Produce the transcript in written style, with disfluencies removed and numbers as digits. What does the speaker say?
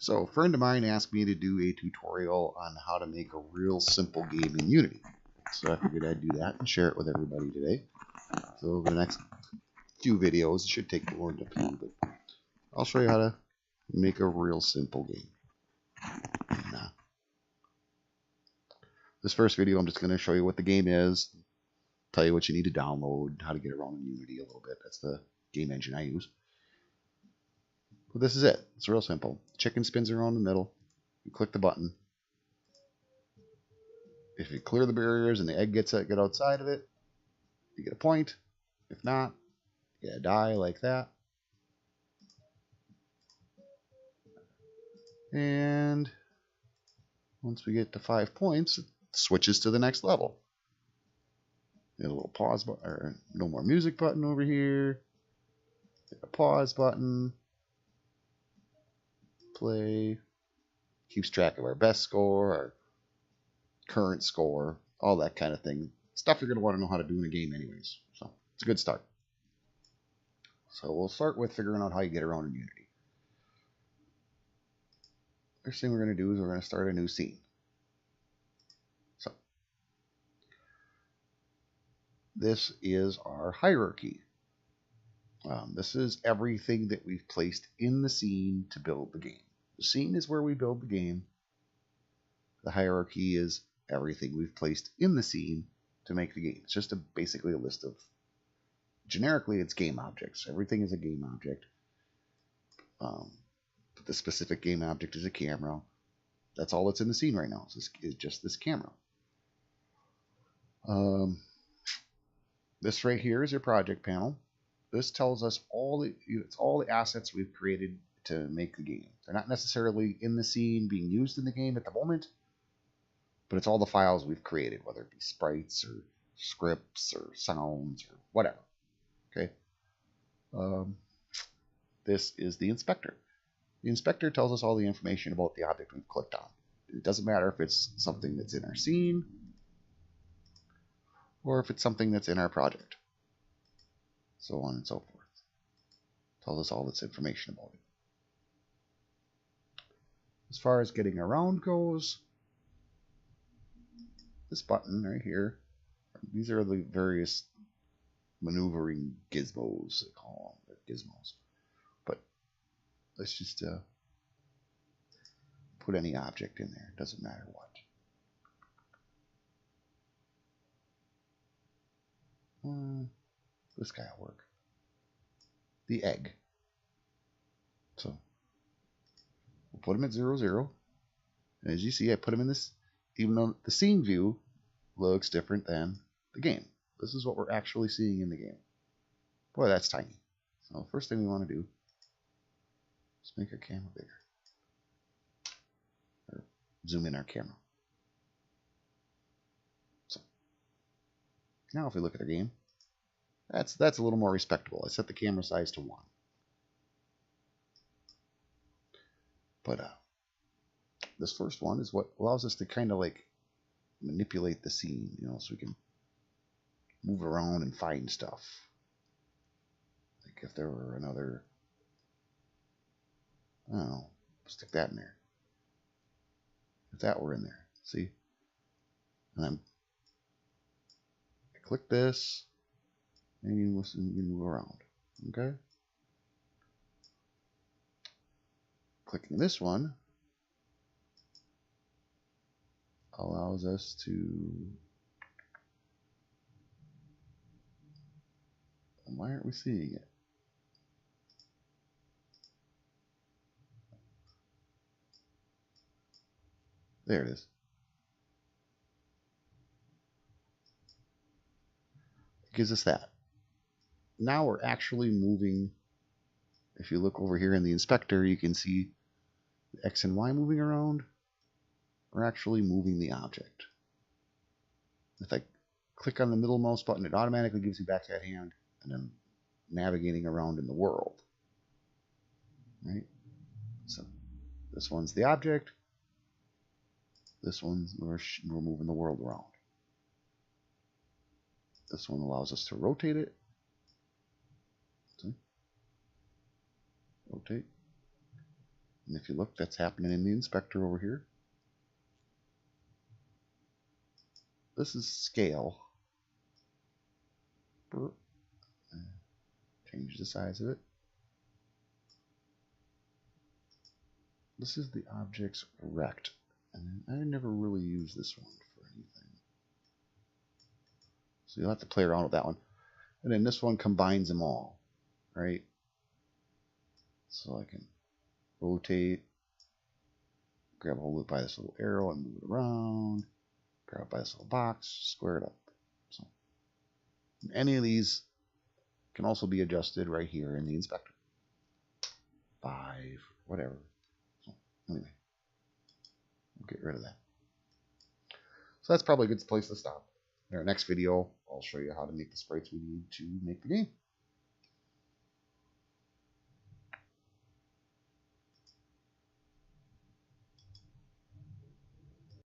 So a friend of mine asked me to do a tutorial on how to make a real simple game in Unity. So I figured I'd do that and share it with everybody today. So the next few videos, it should take more than a few, but I'll show you how to make a real simple game. And, this first video, I'm just going to show you what the game is, tell you what you need to download, how to get around in Unity a little bit. That's the game engine I use. But this is it. It's real simple. Chicken spins around the middle. You click the button. If you clear the barriers and the egg get outside of it, you get a point. If not, you get a die like that. And once we get to 5 points, it switches to the next level. There's a little pause button, or no more music button over here. Get a pause button. Play. Keeps track of our best score, our current score, all that kind of thing. Stuff you're going to want to know how to do in a game anyways. So it's a good start. So we'll start with figuring out how you get around in Unity. First thing we're going to do is we're going to start a new scene. So this is our hierarchy. This is everything that we've placed in the scene to build the game. The scene is where we build the game. The hierarchy is everything we've placed in the scene to make the game. It's just basically a list of, generically it's game objects. Everything is a game object. The specific game object is a camera. That's all that's in the scene right now. Is just this camera. This right here is your project panel. This tells us all the assets we've created to make the game. They're not necessarily in the scene being used in the game at the moment, but it's all the files we've created, whether it be sprites or scripts or sounds or whatever. Okay. This is the inspector. The inspector tells us all the information about the object we've clicked on. It doesn't matter if it's something that's in our scene or if it's something that's in our project. So on and so forth. Tells us all this information about it. As far as getting around goes, this button right here, these are the various maneuvering gizmos, they call them. They're gizmos. But let's just put any object in there. It doesn't matter what. This guy will work. The egg. So we'll put him at 0, 0. And as you see, I put him in this, even though the scene view looks different than the game. This is what we're actually seeing in the game. Boy, that's tiny. So first thing we want to do is make our camera bigger. Or zoom in our camera. So now if we look at our game, that's a little more respectable. I set the camera size to 1. But this first one is what allows us to kind of like manipulate the scene, you know, so we can move around and find stuff. Like if there were another, I don't know, stick that in there. If that were in there, see? And I click this, and you can move around. Okay? Clicking this one allows us to, why aren't we seeing it? There it is. It gives us that. Now we're actually moving. If you look over here in the inspector, you can see the X and Y moving around. We're actually moving the object. If I click on the middle mouse button, it automatically gives you back that hand, and I'm navigating around in the world. Right? So this one's the object. This one's we're moving the world around. This one allows us to rotate it. See? Rotate. And if you look, that's happening in the inspector over here. This is scale. Change the size of it. This is the object's rect. And I never really use this one for anything. So you'll have to play around with that one. And then this one combines them all, right? So I can rotate, grab a hold of it by this little arrow and move it around, grab it by this little box, square it up. So any of these can also be adjusted right here in the inspector. 5, whatever. So anyway, we'll get rid of that. So that's probably a good place to stop. In our next video, I'll show you how to make the sprites we need to make the game.